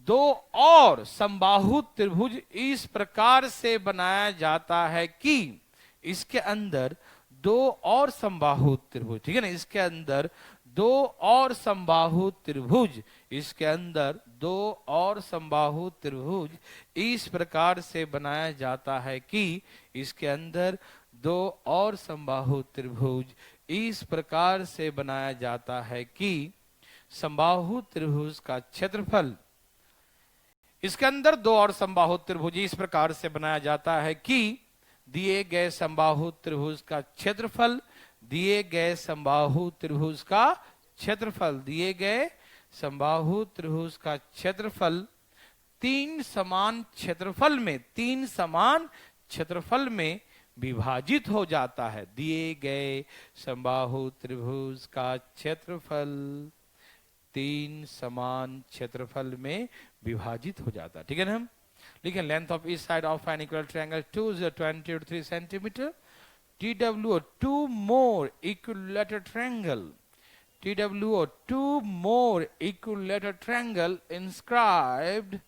दो और समबाहु त्रिभुज इस प्रकार से बनाया जाता है कि इसके अंदर दो और समबाहु त्रिभुज, ठीक है ना, इसके अंदर दो और समबाहु त्रिभुज, इसके अंदर दो और समबाहु त्रिभुज इस प्रकार से बनाया जाता है कि इसके अंदर दो और समबाहु त्रिभुज इस प्रकार से बनाया जाता है कि समबाहु त्रिभुज का क्षेत्रफल, इसके अंदर दो और समबाहु त्रिभुज इस प्रकार से बनाया जाता है कि दिए गए समबाहु त्रिभुज का क्षेत्रफल, दिए गए समबाहु त्रिभुज का क्षेत्रफल, दिए गए समबाहु त्रिभुज का क्षेत्रफल तीन समान क्षेत्रफल में विभाजित हो जाता है। दिए गए समबाहु त्रिभुज का क्षेत्रफल तीन समान क्षेत्रफल में विभाजित हो जाता है। ठीक है ना? लिखें length of each side of an equal triangle 2 centimetre. TWO, two more equilateral triangle. TWO, two more equilateral triangle inscribed.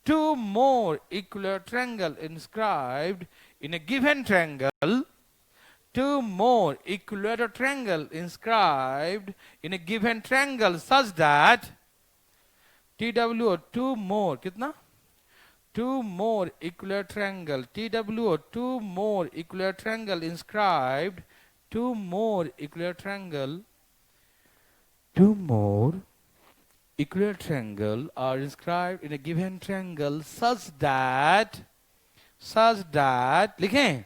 Two more equilateral triangle inscribed in a given triangle. Two more equilateral triangle inscribed in a given triangle such that TWO, two more, कितना? Two more equilateral triangle. TWO, two more equilateral triangle inscribed. Two more equilateral triangle. Two more equilateral triangle are inscribed in a given triangle such that लिखें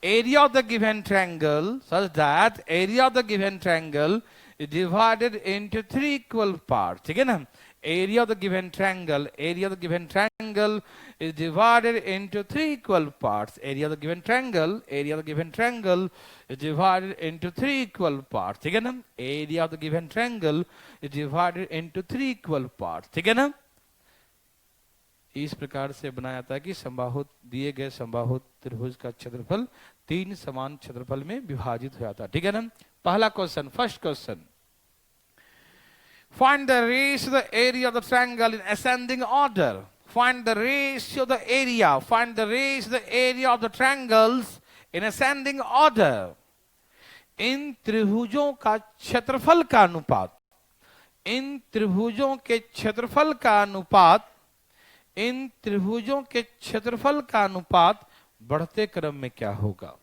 area of the given triangle, such that area of the given triangle is divided into three equal parts. ठीक है ना? Area of the given triangle is divided into three equal parts. Area of the given triangle is divided into three equal parts. ठीक है ना? Area of the given triangle is divided into three equal parts. ठीक है ना? इस प्रकार से बनाया जाता है कि समबाहु दिए गए समबाहु त्रिभुज का क्षेत्रफल तीन समान क्षेत्रफल में विभाजित हो जाता है. ठीक है ना? पहला question, first question, find the ratio of the area of the triangle in ascending order. Find the ratio of the area of the triangles in ascending order. इन त्रिभुजों का क्षेत्रफल का अनुपात, इन त्रिभुजों के क्षेत्रफल का अनुपात, इन त्रिभुजों के क्षेत्रफल का अनुपात बढ़ते क्रम में क्या होगा?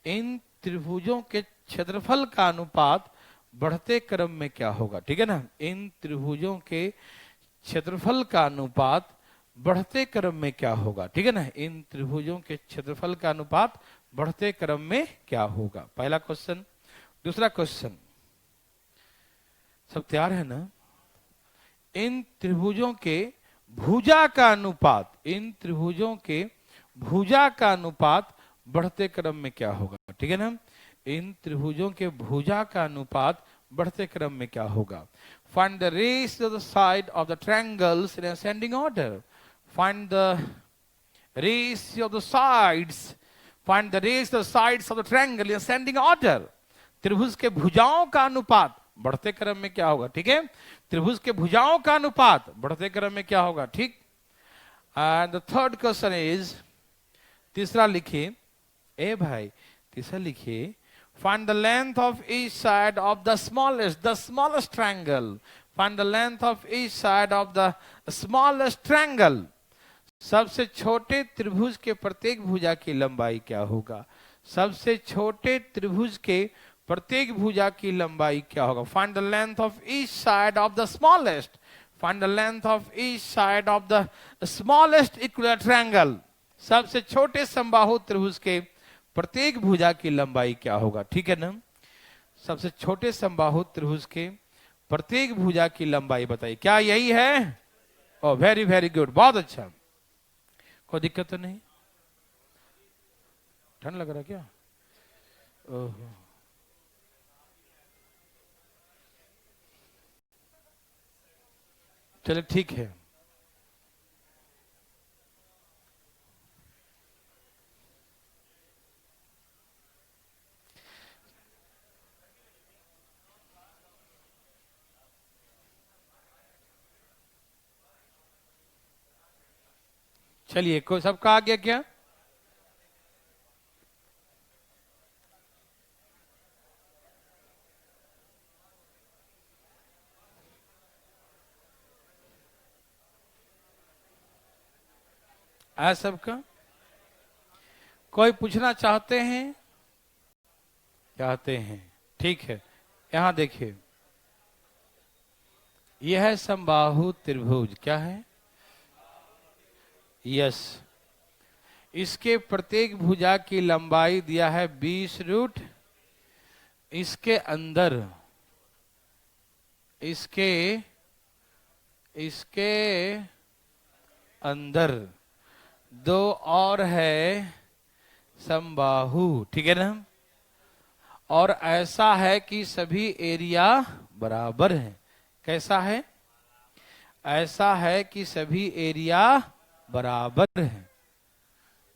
इन त्रिभुजों के क्षेत्रफल का अनुपात बढ़ते क्रम में क्या होगा? ठीक है ना? इन त्रिभुजों के क्षेत्रफल का अनुपात बढ़ते क्रम में क्या होगा? ठीक है ना? इन त्रिभुजों के क्षेत्रफल का अनुपात बढ़ते क्रम में क्या होगा? पहला क्वेश्चन. दूसरा क्वेश्चन, सब तैयार है ना? इन त्रिभुजों के भुजा का अनुपात, इन त्रिभुजों के भुजा का अनुपात बढ़ते क्रम में क्या होगा? ठीक है ना? इन त्रिभुजों के भुजा का अनुपात बढ़ते क्रम में क्या होगा? Find the ratio of the side of the triangles in ascending order. Find the ratio of the sides. Find the ratio of the sides of the triangle in ascending order. त्रिभुज के भुजाओं का अनुपात बढ़ते क्रम में क्या होगा? ठीक है? त्रिभुज के भुजाओं का अनुपात बढ़ते क्रम में क्या होगा? ठीक. And the third question is, तीसरा लिखिए. ए भाई तीसरा लिखिए. Find the length of each side of the smallest triangle. Find the length of each side of the smallest triangle. सबसे छोटे त्रिभुज के प्रत्येक भुजा की लंबाई क्या होगा? सबसे छोटे त्रिभुज के प्रत्येक भुजा की लंबाई क्या होगा? Find the length of each side of the smallest. Find the length of each side of the smallest equilateral triangle. सबसे छोटे समबाहु त्रिभुज के प्रत्येक भुजा की लंबाई क्या होगा? ठीक है ना? सबसे छोटे समबाहु त्रिभुज के प्रत्येक भुजा की लंबाई बताइए. क्या यही है? ओ वेरी वेरी गुड, बहुत अच्छा. कोई दिक्कत तो नहीं? ठंड लग रहा है क्या? ओहो, चलो ठीक है. चलिए, कोई सबका आ गया क्या? आ सबका? कोई पूछना चाहते हैं? चाहते हैं, ठीक है. यहां देखिए, यह है समबाहु त्रिभुज. क्या है? यस. इसके प्रत्येक भुजा की लंबाई दिया है 20 इसके अंदर इसके अंदर दो और है समबाहु. ठीक है ना? और ऐसा है कि सभी एरिया बराबर है. कैसा है? ऐसा है कि सभी एरिया बराबर है।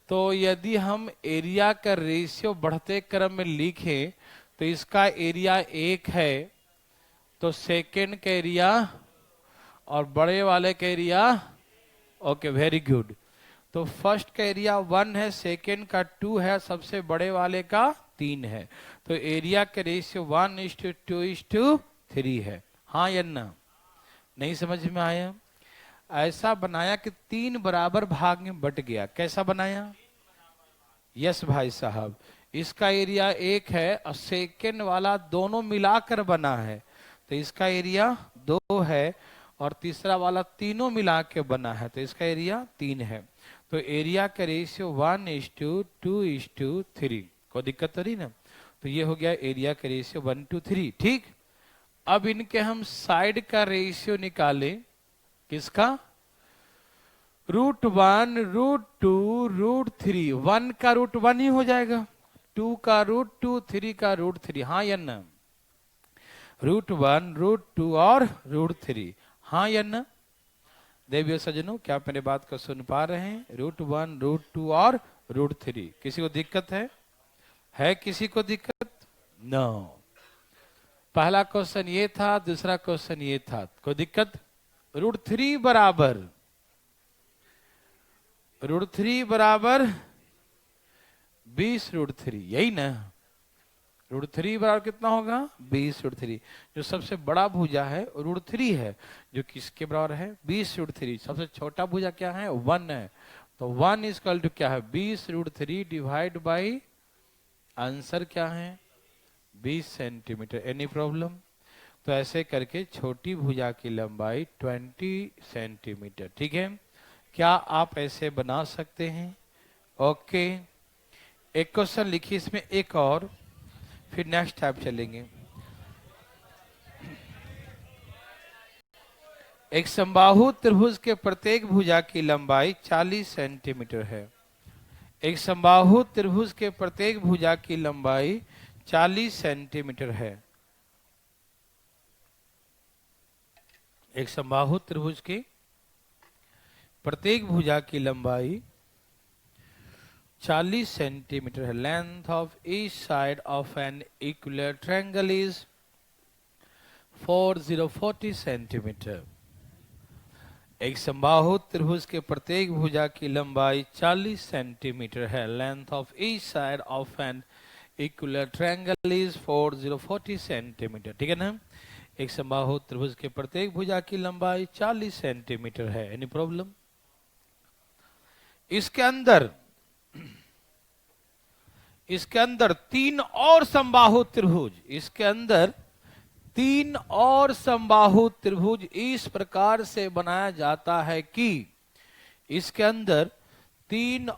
तो यदि हम एरिया का रेशियो बढ़ते क्रम में लिखें तो इसका एरिया 1 है, तो सेकेंड का एरिया और बड़े वाले का एरिया, ओके वेरी गुड। तो फर्स्ट का एरिया 1 है, सेकेंड का 2 है, सबसे बड़े वाले का 3 है। तो एरिया का रेशियो 1:2:3 है। हाँ या ना? नहीं समझ में आया? ऐसा बनाया कि 3 बराबर भाग में बट गया। कैसा बनाया? यस भाई साहब, इसका एरिया 1 है और सेकेंड वाला दोनों मिलाकर बना है, तो इसका एरिया 2 है और तीसरा वाला तीनों मिला के बना है, तो इसका एरिया 3 है। तो एरिया का रेशियो 1:2:3। कोई दिक्कत तो नहीं ना? तो ये हो गया एरिया का रेशियो 1:3। ठीक, अब इनके हम साइड का रेशियो निकालें। किसका? √1, √2, √3। 1 का √1 ही हो जाएगा, 2 का √2, 3 का √3। हाँ या ना? √1, √2 और √3। हाँ या ना? देवियों सज्जनों, क्या आप मेरे बात को सुन पा रहे हैं? √1, √2 और √3। किसी को दिक्कत है किसी को दिक्कत? नो। पहला क्वेश्चन ये था, दूसरा क्वेश्चन ये था। कोई दिक्कत? √3 बराबर √3 बराबर 20√3, यही ना? √3 बराबर कितना होगा? 20√3। जो सबसे बड़ा भुजा है √3 है, जो किसके बराबर है? 20√3। सबसे छोटा भुजा क्या है? 1 है। तो 1 इक्वल टू क्या है? 20√3 डिवाइड बाई, आंसर क्या है? 20 सेंटीमीटर। Any problem? तो ऐसे करके छोटी भुजा की लंबाई 20 सेंटीमीटर। ठीक है, क्या आप ऐसे बना सकते हैं? ओके, एक क्वेश्चन लिखिए इसमें एक और, फिर नेक्स्ट टाइप चलेंगे। एक समबाहु त्रिभुज के प्रत्येक भुजा की लंबाई 40 सेंटीमीटर है। एक समबाहु त्रिभुज के प्रत्येक भुजा की लंबाई 40 सेंटीमीटर है। एक समबाहु त्रिभुज की प्रत्येक भुजा की लंबाई 40 सेंटीमीटर है। Length of each side of an equilateral triangle is 4040 centimetre. एक समबाहु त्रिभुज के प्रत्येक भुजा की लंबाई 40 सेंटीमीटर है। Length of each side of an equilateral triangle is 4040 centimetre. ठीक है ना? एक समबाहु त्रिभुज के प्रत्येक भुजा की लंबाई 40 सेंटीमीटर है। Any problem? इसके अंदर 3 और समबाहु त्रिभुज, इसके अंदर 3 और समबाहु त्रिभुज इस प्रकार से बनाया जाता है कि इसके अंदर 3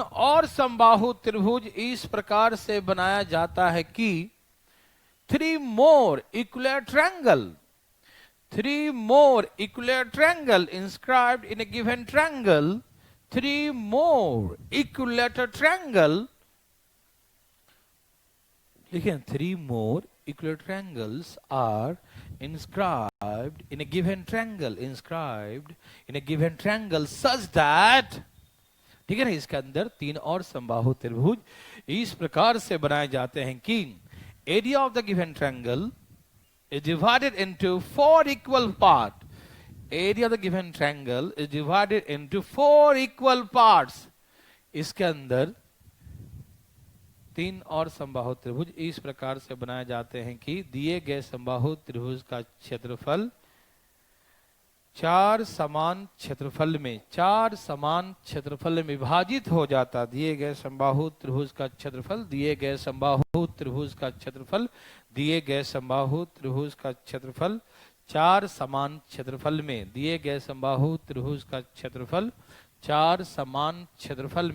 और समबाहु त्रिभुज इस प्रकार से बनाया जाता है कि 3 more equilateral triangle inscribed in a given triangle, 3 more equilateral triangle, देखिए 3 more equilateral triangles are inscribed in a given triangle such that, ठीक है ना? इसके अंदर 3 और समबाहु त्रिभुज इस प्रकार से बनाए जाते हैं कि area of the given triangle is divided into 4 equal parts. Area of the given triangle is divided into 4 equal parts. इसके अंदर 3 और समबाहु त्रिभुज इस प्रकार से बनाए जाते हैं कि दिए गए समबाहु त्रिभुज का क्षेत्रफल 4 समान क्षेत्रफल में विभाजित हो जाता। दिए गए समबाहु त्रिभुज का क्षेत्रफल, दिए गए समबाहु त्रिभुज का क्षेत्रफल, दिए गए समबाहु त्रिभुज का क्षेत्रफल 4 समान क्षेत्रफल में, दिए गए समबाहु त्रिभुज का क्षेत्रफल 4 समान क्षेत्रफल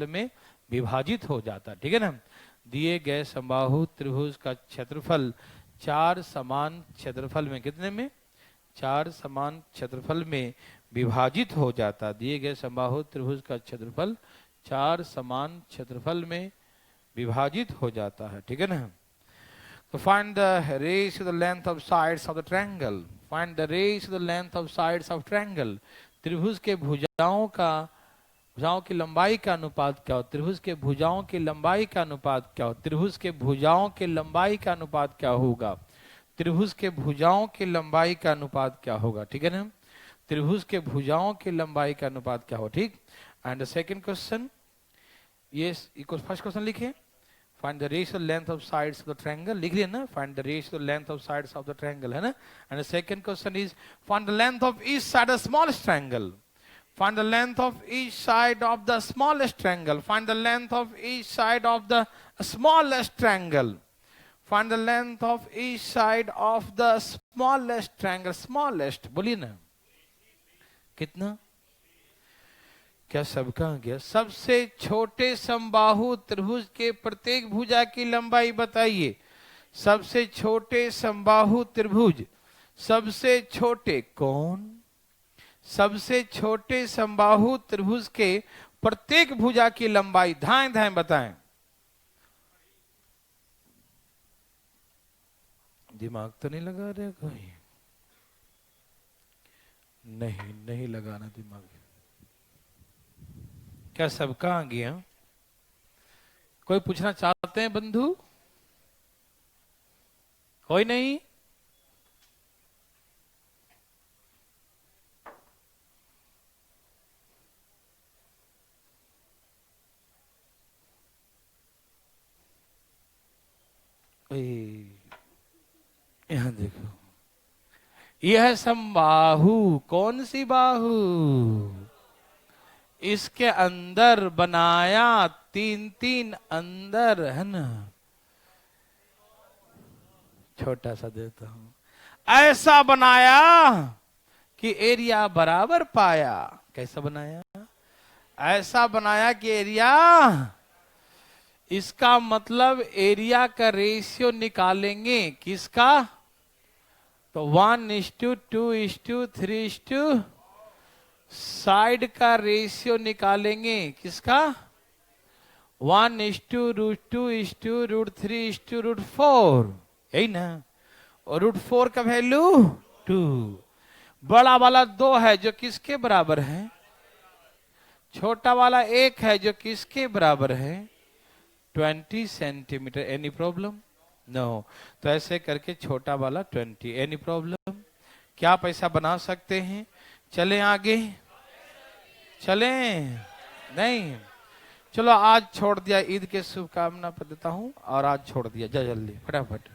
में विभाजित हो जाता। ठीक है ना? दिए गए समबाहु त्रिभुज का क्षेत्रफल 4 समान क्षेत्रफल में, कितने में? 4 समान क्षेत्रफल में विभाजित हो जाता। दिए गए समबाहु त्रिभुज का क्षेत्रफल 4 समान क्षेत्रफल में विभाजित हो जाता है। ठीक है ना? तो find the ratio the length of sides of the triangle. Find the ratio the length of sides of triangle. त्रिभुज के भुजाओं की लंबाई का अनुपात क्या हो? त्रिभुज के भुजाओं की लंबाई का अनुपात क्या हो? त्रिभुज के भुजाओं की लंबाई का अनुपात क्या होगा? त्रिभुज के भुजाओं की लंबाई का अनुपात क्या होगा? ठीक है ना, त्रिभुज के भुजाओं की लंबाई का अनुपात क्या हो? ठीक। एंड द सेकंड क्वेश्चन, ये फर्स्ट क्वेश्चन लिखे, find the ratio length of sides of the triangle, लिख लिया ना, find the ratio length of sides of the triangle, है ना। And the second question is find the length of each side of smallest triangle. Find the length of each side of the smallest triangle. Find the length of each side of the smallest triangle. Find the length of each side of the smallest triangle. Smallest, बोलिए ना, कितना? क्या सबका आ गया? सबसे छोटे समबाहु त्रिभुज के प्रत्येक भुजा की लंबाई बताइए। सबसे छोटे समबाहु त्रिभुज, सबसे छोटे कौन? सबसे छोटे समबाहु त्रिभुज के प्रत्येक भुजा की लंबाई धाएं धाएं बताएं। दिमाग तो नहीं लगा रहे कोई? नहीं लगाना दिमाग। क्या सबका आ गया? कोई पूछना चाहते हैं बंधु? कोई नहीं? यहां देखो, यह समबाहु, कौन सी बाहु? इसके अंदर बनाया तीन तीन अंदर, है ना। छोटा सा देता हूं, ऐसा बनाया कि एरिया बराबर पाया। कैसा बनाया? ऐसा बनाया कि एरिया, इसका मतलब एरिया का रेशियो निकालेंगे किसका? तो 1:2:3 साइड का रेशियो निकालेंगे किसका? 1:2:3:4, यही ना। और √4 का वैल्यू 2। बड़ा वाला 2 है जो किसके बराबर है? छोटा वाला 1 है जो किसके बराबर है? 20 सेंटीमीटर। Any problem? नो। तो ऐसे करके छोटा वाला 20। Any problem? क्या आप ऐसा बना सकते हैं? चलें आगे? चलें? नहीं, चलो आज छोड़ दिया। ईद के शुभकामना देता हूं और आज छोड़ दिया। जल्दी फटाफट।